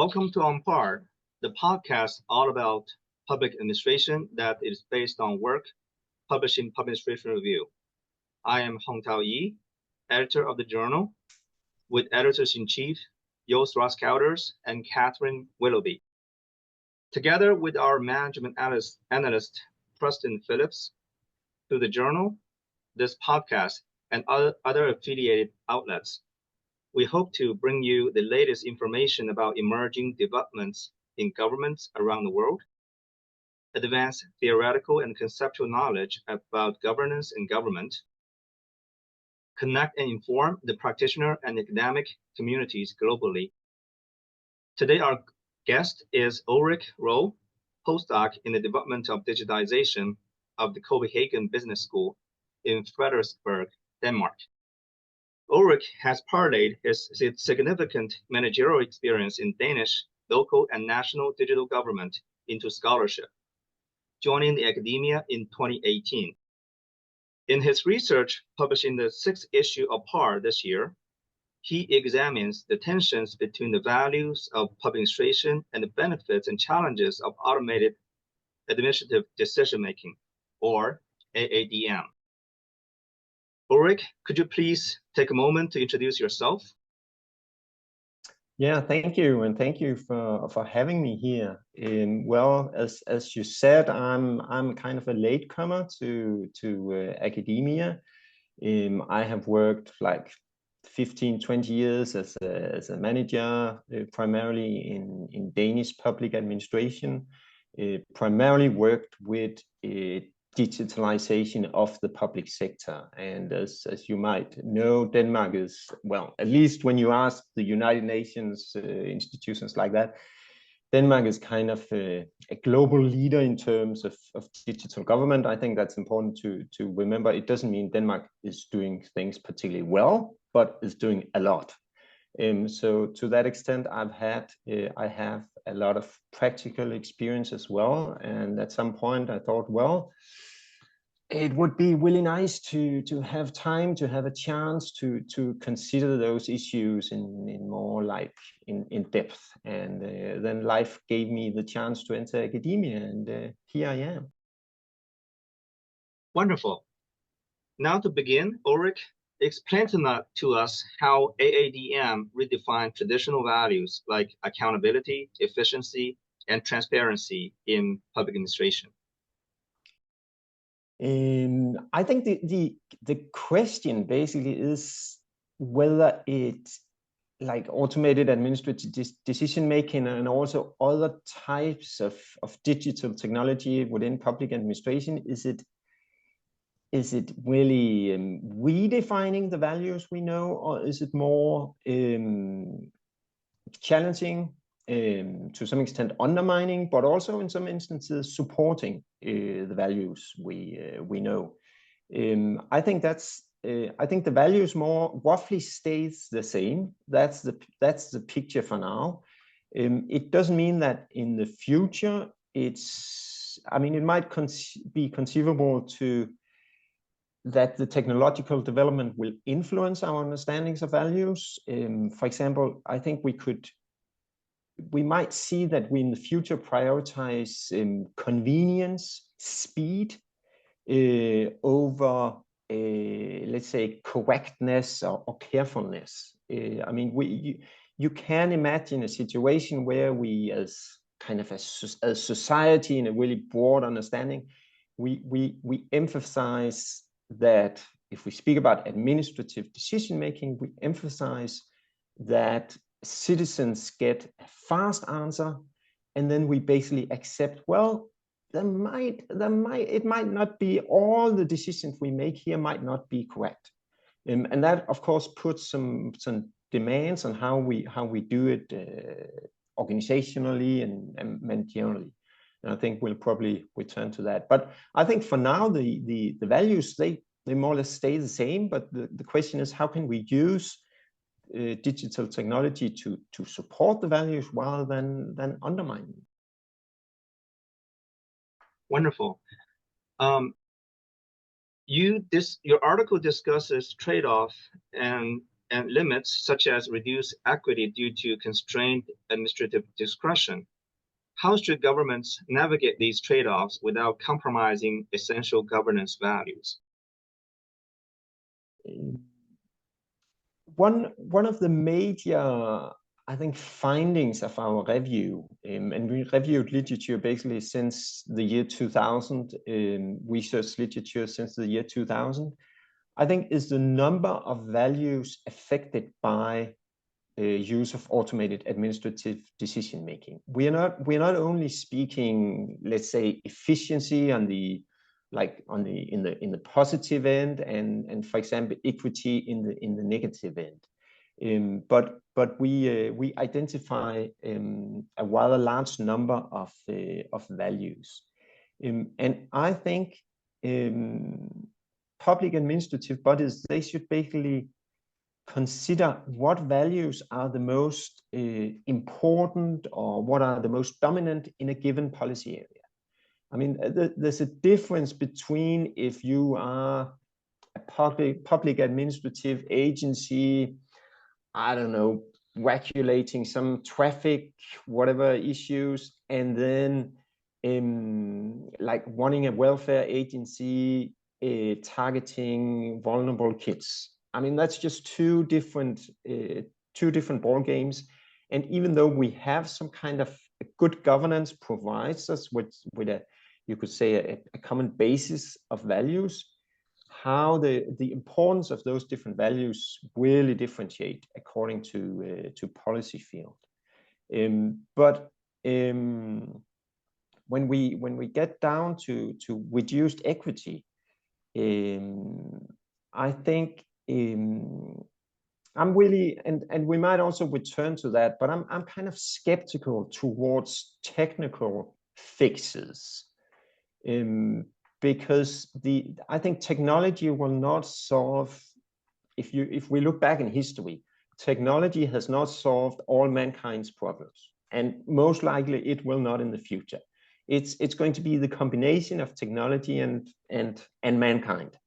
Welcome to On Par, the podcast all about public administration that is based on work published in Public Administration Review. I am Hongtao Yi, editor of the journal, with editors-in-chief Joost Roskouders and Catherine Willoughby. Together with our management analyst Preston Phillips, through the journal, this podcast, and other affiliated outlets, we hope to bring you the latest information about emerging developments in governments around the world, advance theoretical and conceptual knowledge about governance and government, connect and inform the practitioner and academic communities globally. Today, our guest is Ulrik Roe, postdoc in the Development of Digitization of the Copenhagen Business School in Frederiksberg, Denmark. Ulrik has parlayed his significant managerial experience in Danish, local, and national digital government into scholarship, joining the academia in 2018. In his research published in the 6th issue of PAR this year, he examines the tensions between the values of public administration and the benefits and challenges of automated administrative decision-making, or AADM. Ulrik, could you please take a moment to introduce yourself? Yeah, thank you, and thank you for having me here. Well, as you said, I'm kind of a latecomer to academia. I have worked like 15-20 years as a manager, primarily in Danish public administration. Primarily worked with digitalization of the public sector. And as you might know, Denmark is, well, at least when you ask the United Nations institutions like that, Denmark is kind of a global leader in terms of digital government. I think that's important to remember. It doesn't mean Denmark is doing things particularly well, but is doing a lot. So to that extent, I have a lot of practical experience as well. And at some point I thought, well, it would be really nice to have time to have a chance to consider those issues in more like in depth. And then life gave me the chance to enter academia, and here I am. Wonderful. Now to begin, Ulrik, explain to us how AADM redefines traditional values like accountability, efficiency, and transparency in public administration. I think the question basically is whether it, like automated administrative decision making and also other types of digital technology within public administration, is it really redefining the values we know, or is it more challenging, to some extent undermining, but also in some instances supporting the values we know? I think the values more roughly stays the same. That's the picture for now. It doesn't mean that in the future it might be conceivable that the technological development will influence our understandings of values. For example, I think we might see that we in the future prioritize convenience, speed over, let's say, correctness or carefulness. You can imagine a situation where we, as kind of as society, in a really broad understanding, we emphasize that if we speak about administrative decision making, we emphasize that citizens get a fast answer, and then we basically accept, well, it might not be, all the decisions we make here might not be correct, and that of course puts some demands on how we do it organizationally and managerially. And I think we'll probably return to that. But I think for now the values they more or less stay the same. But the question is, how can we use digital technology to support the values rather than undermine them? Wonderful. Your article discusses trade-off and and limits such as reduced equity due to constrained administrative discretion. How should governments navigate these trade-offs without compromising essential governance values? One of the major, I think, findings of our review, and we reviewed literature basically since the year 2000, research literature since the year 2000, I think, is the number of values affected by use of automated administrative decision making. We're not only speaking, let's say, efficiency on the in the positive end, and for example equity in the negative end, but we identify a rather large number of values, and I think public administrative bodies, they should basically consider what values are the most important, or what are the most dominant in a given policy area. I mean, there's a difference between if you are a public administrative agency, I don't know, regulating some traffic, whatever issues, and then like running a welfare agency targeting vulnerable kids. I mean, that's just two different ball games. And even though we have some kind of good governance provides us with a, you could say, a common basis of values, how the importance of those different values really differentiate according to policy field. But when we get down to reduced equity, I think I'm really, and we might also return to that, but I'm kind of skeptical towards technical fixes, because I think technology will not solve. If we look back in history, technology has not solved all mankind's problems, and most likely it will not in the future. It's going to be the combination of technology and mankind.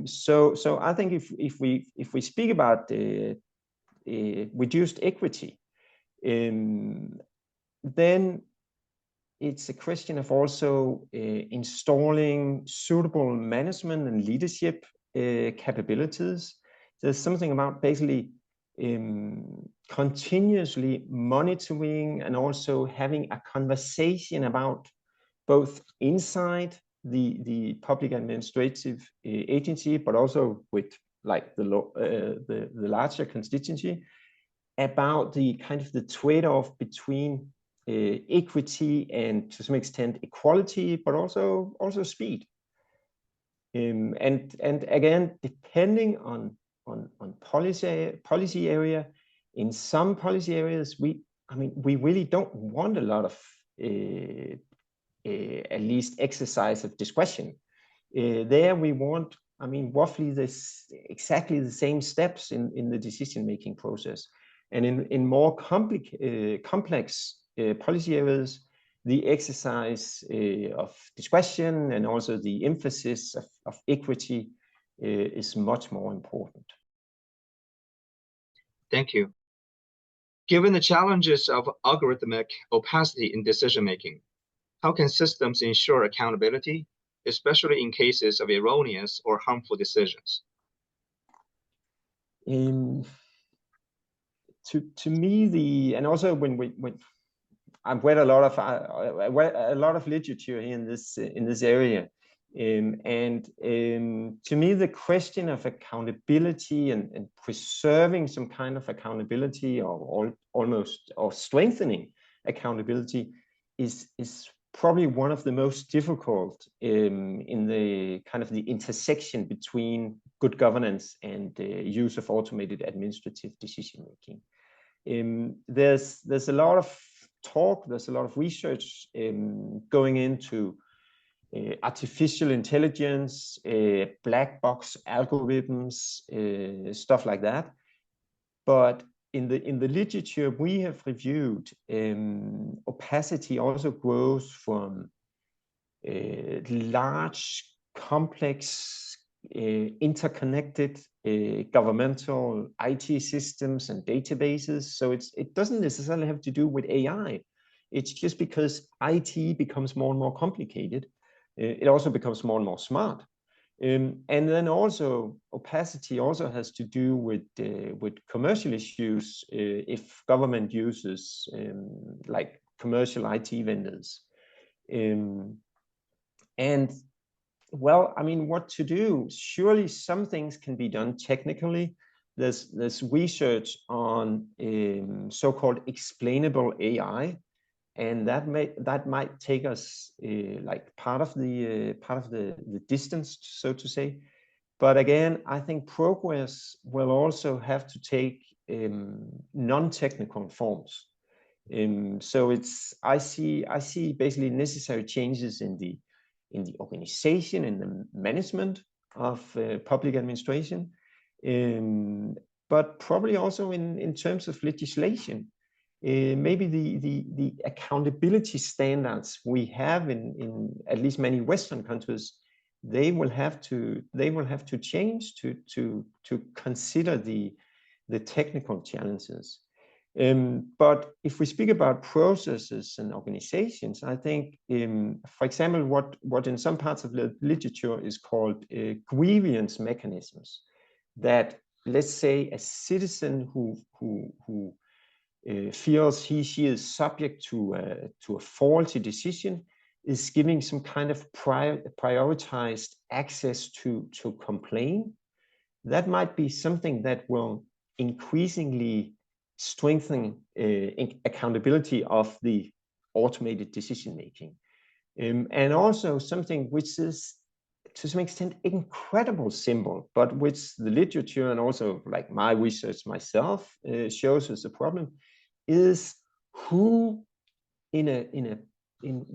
So I think if we speak about reduced equity, then it's a question of also installing suitable management and leadership capabilities. There's something about basically continuously monitoring and also having a conversation about both inside the public administrative agency, but also with like the larger constituency, about the kind of the trade-off between equity and to some extent equality, but also speed. And again, depending on policy area, in some policy areas, we really don't want a lot of at least exercise of discretion. There we want, roughly exactly the same steps in the decision-making process. And in more complex policy areas, the exercise of discretion and also the emphasis of equity is much more important. Thank you. Given the challenges of algorithmic opacity in decision-making, how can systems ensure accountability, especially in cases of erroneous or harmful decisions? To me, and also when I've read a lot of literature here in this area, and to me, the question of accountability and preserving some kind of accountability, or strengthening accountability, is probably one of the most difficult in the kind of the intersection between good governance and use of automated administrative decision making. There's a lot of talk, there's a lot of research going into artificial intelligence, black box algorithms, stuff like that. But in the literature we have reviewed, opacity also grows from large, complex interconnected governmental IT systems and databases. So it doesn't necessarily have to do with AI. It's just because IT becomes more and more complicated. It also becomes more and more smart. And then also opacity also has to do with commercial issues if government uses like commercial IT vendors. And well, I mean, what to do? Surely some things can be done technically. There's research on so-called explainable AI, and that might take us like part of the distance, so to say. But again, I think progress will also have to take non-technical forms. So I see basically necessary changes in the organization, in the management of public administration, but probably also in terms of legislation. Maybe the accountability standards we have in at least many Western countries, they will have to change to consider the technical challenges. But if we speak about processes and organizations, I think, for example, what in some parts of the literature is called grievance mechanisms, that let's say a citizen who feels she is subject to a faulty decision is giving some kind of prioritized access to complain. That might be something that will increasingly strengthen accountability of the automated decision making, and also something which is to some extent incredible simple, but which the literature and also like my research myself shows as a problem, is who in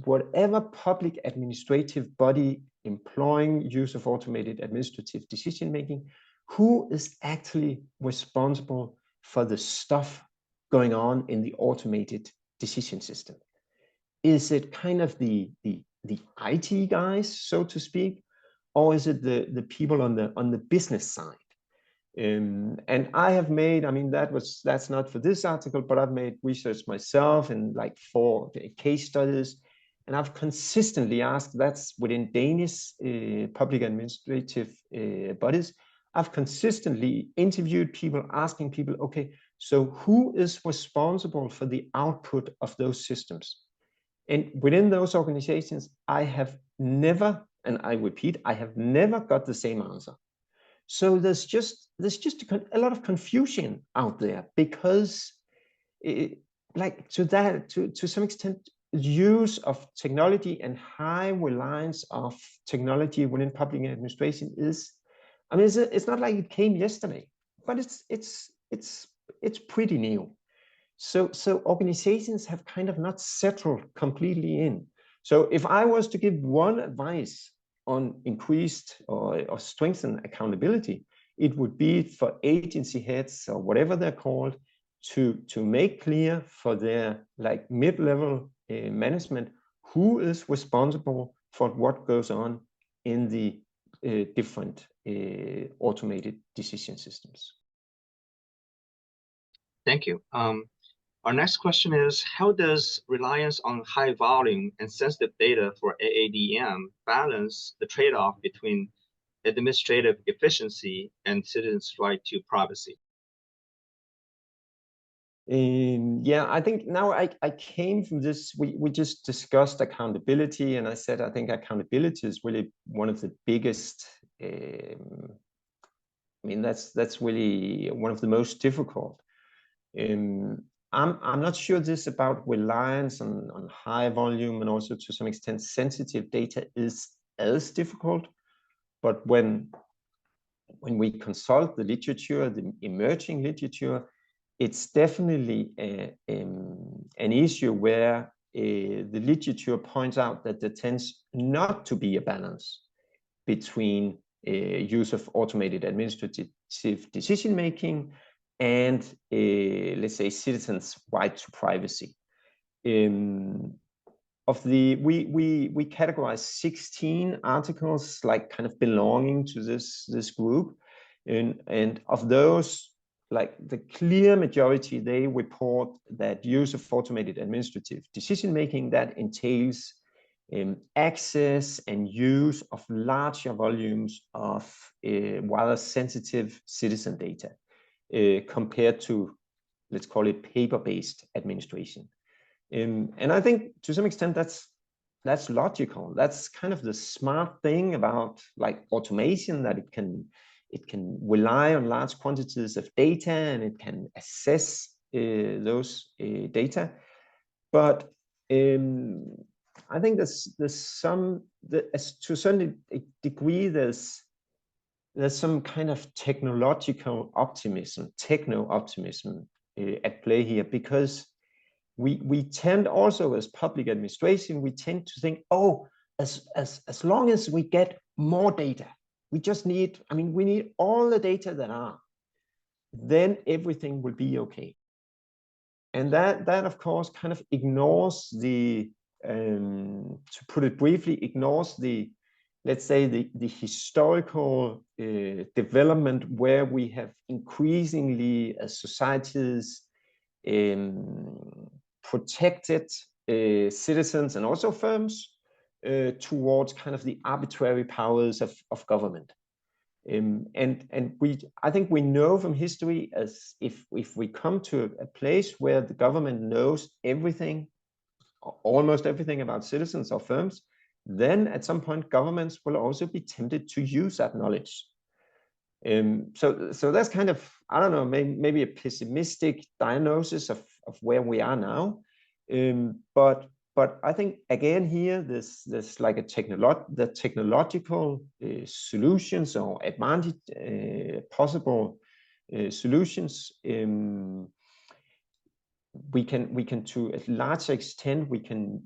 whatever public administrative body employing use of automated administrative decision making, who is actually responsible for the stuff going on in the automated decision system? Is it kind of the IT guys, so to speak, or is it the people on the business side? And I have made, I mean, that's not for this article, but I've made research myself in like 4 case studies, and I've consistently asked, that's within Danish public administrative bodies, I've consistently interviewed people, asking people, okay, so who is responsible for the output of those systems? And within those organizations, I have never, and I repeat, I have never got the same answer. So there's just a lot of confusion out there, because to some extent, use of technology and high reliance of technology within public administration is, I mean, it's not like it came yesterday, but it's pretty new. So organizations have kind of not settled completely in. So if I was to give one advice on increased or strengthen accountability, it would be for agency heads or whatever they're called to make clear for their like mid-level management who is responsible for what goes on in the different automated decision systems. Thank you. Our next question is, how does reliance on high volume and sensitive data for AADM balance the trade-off between administrative efficiency and citizens' right to privacy? Yeah, I think now I came from this, we just discussed accountability, and I said, I think accountability is really one of the biggest, I mean, that's really one of the most difficult. I'm not sure this about reliance on high volume and also to some extent sensitive data is as difficult, but when we consult the literature, the emerging literature, it's definitely an issue where the literature points out that there tends not to be a balance between use of automated administrative decision making and let's say citizens' right to privacy. we categorize 16 articles like kind of belonging to this group, and of those, like the clear majority, they report that use of automated administrative decision making that entails access and use of larger volumes of rather sensitive citizen data compared to, let's call it, paper-based administration. And I think to some extent that's logical. That's kind of the smart thing about like automation, that it can rely on large quantities of data and it can assess those data. But I think there's some, to a certain degree, there's some kind of technological optimism, techno-optimism at play here, because we tend also, as public administration, we tend to think, oh, as long as we get more data, we just need, I mean, we need all the data that are, then everything will be okay. And that of course kind of ignores the, to put it briefly, ignores the, let's say, the historical development where we have increasingly, as societies, protected citizens and also firms towards kind of the arbitrary powers of government. And I think we know from history, as if we come to a place where the government knows everything, almost everything about citizens or firms, then at some point governments will also be tempted to use that knowledge. So that's kind of, I don't know, maybe a pessimistic diagnosis of where we are now. But I think again here, there's like the technological solutions or advantage, possible solutions. We can to a large extent we can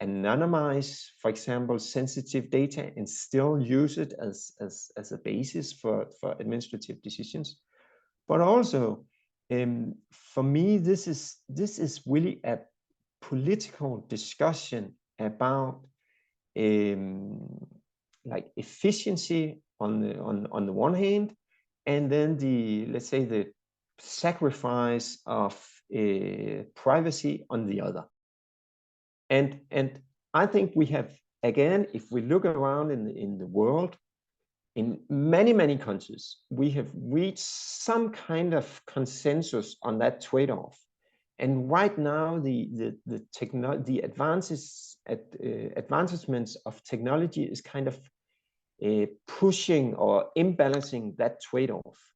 anonymize, for example, sensitive data and still use it as a basis for administrative decisions. But also, for me, this is really a political discussion about like efficiency on the one hand, and then the, let's say, the sacrifice of privacy on the other. And I think we have, again, if we look around in the world, in many countries, we have reached some kind of consensus on that trade-off. And right now, the advancements of technology is kind of pushing or imbalancing that trade-off.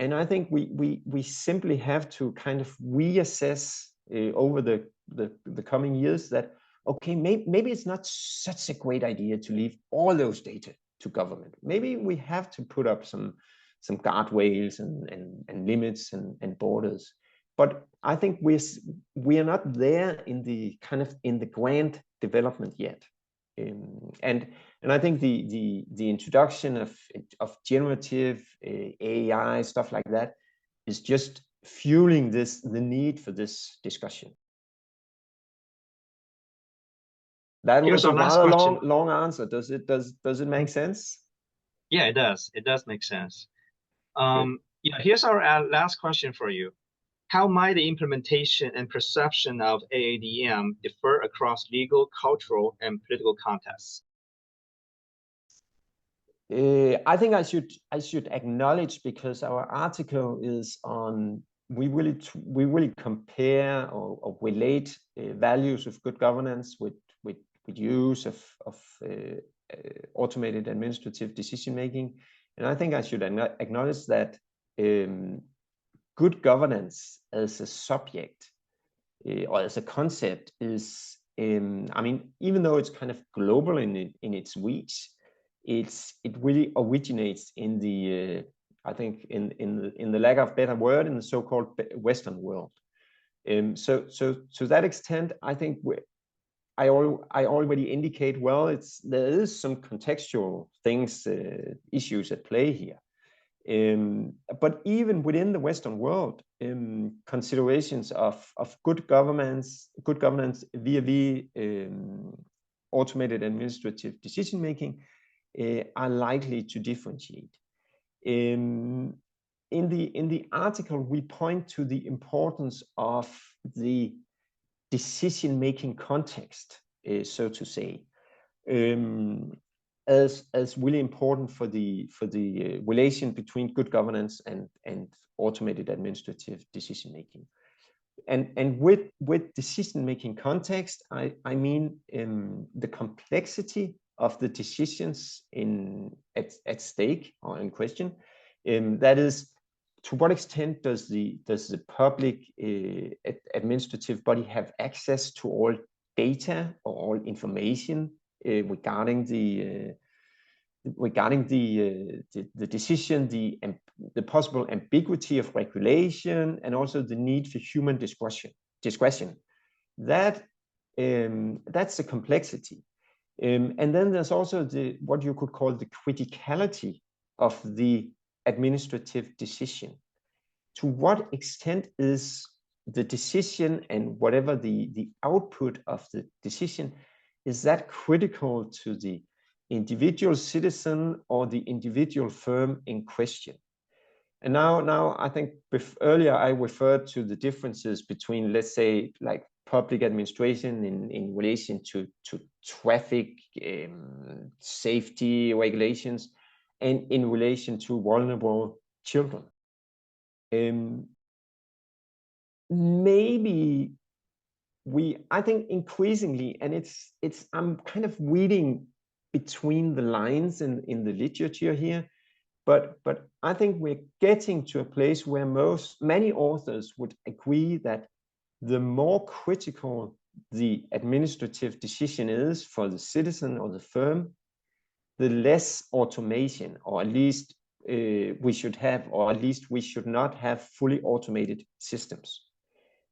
And I think we simply have to kind of reassess over the coming years that, okay, maybe it's not such a great idea to leave all those data to government. Maybe we have to put up some guardrails and limits and borders. But I think we are not there in the kind of in the grand development yet. And I think the introduction of generative AI, stuff like that, is just fueling the need for this discussion. That was a rather long answer. Does it make sense? Yeah, it does. It does make sense. Yeah, here's our last question for you. How might the implementation and perception of AADM differ across legal, cultural, and political contexts? I think I should acknowledge, because our article is on, we really compare or relate values of good governance with use of automated administrative decision making, and I think I should acknowledge that good governance as a subject or as a concept is, I mean, even though it's kind of global in its reach, it really originates in the I think in the lack of better word, in the so-called Western world. So to that extent, I think I already indicate, well, there is some contextual things, issues at play here. But even within the Western world, considerations of good governance good governance vis-a-vis automated administrative decision making are likely to differentiate. In the article, we point to the importance of the decision-making context, so to say, as really important for the relation between good governance and automated administrative decision making. And with decision-making context, I mean the complexity of the decisions at stake or in question. That is, to what extent does the public administrative body have access to all data or all information regarding the decision, the possible ambiguity of regulation, and also the need for human discretion. That's the complexity. And then there's also what you could call the criticality of the administrative decision. To what extent is the decision and whatever the output of the decision, is that critical to the individual citizen or the individual firm in question? And now I think earlier I referred to the differences between, let's say, like public administration in relation to traffic safety regulations and in relation to vulnerable children. Maybe I think increasingly, and I'm kind of reading between the lines in the literature here, but I think we're getting to a place where many authors would agree that the more critical the administrative decision is for the citizen or the firm, the less automation, or at least we should have, or at least we should not have fully automated systems.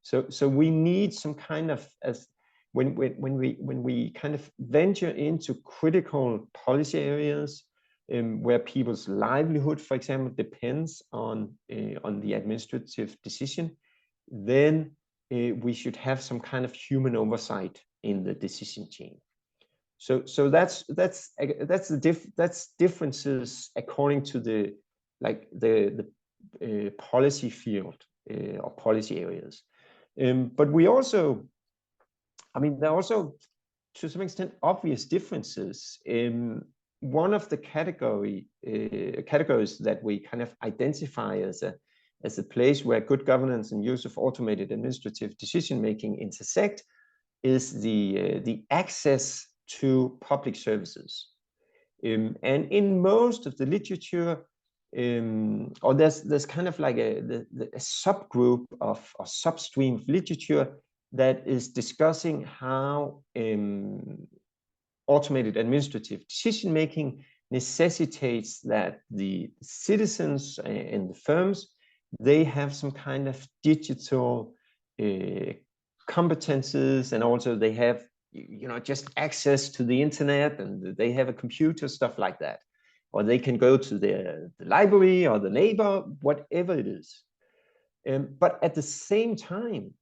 So we need some kind of, as when we kind of venture into critical policy areas where people's livelihood, for example, depends on the administrative decision, then we should have some kind of human oversight in the decision chain. So that's differences according to the policy field or policy areas. But we also, I mean, there are also to some extent obvious differences. One of the categories that we kind of identify as a place where good governance and use of automated administrative decision making intersect is the access to public services. And in most of the literature, or there's kind of like a subgroup of a substream of literature that is discussing how automated administrative decision making necessitates that the citizens and the firms, they have some kind of digital competences, and also they have just access to the internet, and they have a computer, stuff like that, or they can go to the library or the neighbor, whatever it is. But at the same time,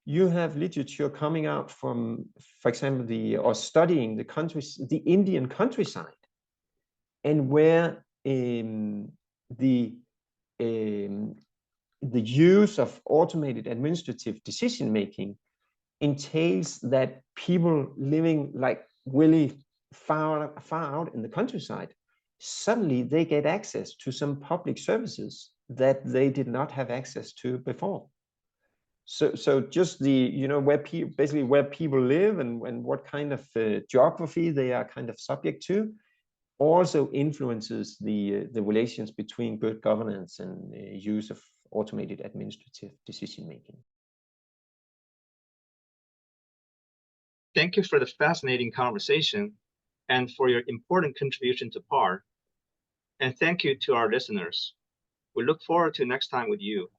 you have literature coming out from, for example, studying the Indian countryside, and where the use of automated administrative decision making entails that people living like really far out in the countryside, suddenly they get access to some public services that they did not have access to before. So just basically where people live and what kind of geography they are kind of subject to also influences the relations between good governance and use of automated administrative decision making. Thank you for the fascinating conversation and for your important contribution to PAR. And thank you to our listeners. We look forward to next time with you,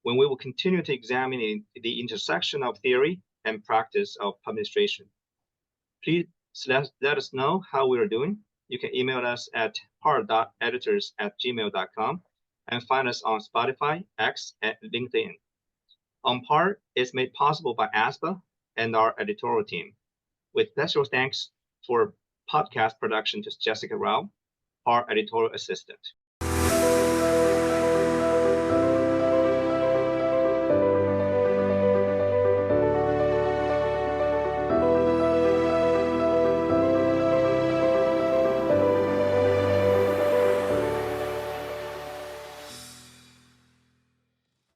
when we will continue to examine the intersection of theory and practice of administration. Please let us know how we are doing. You can email us at par.editors@gmail.com and find us on Spotify, X, and LinkedIn. On Par is made possible by ASPA, and our editorial team. With special thanks for podcast production to Jessica Rao, our editorial assistant.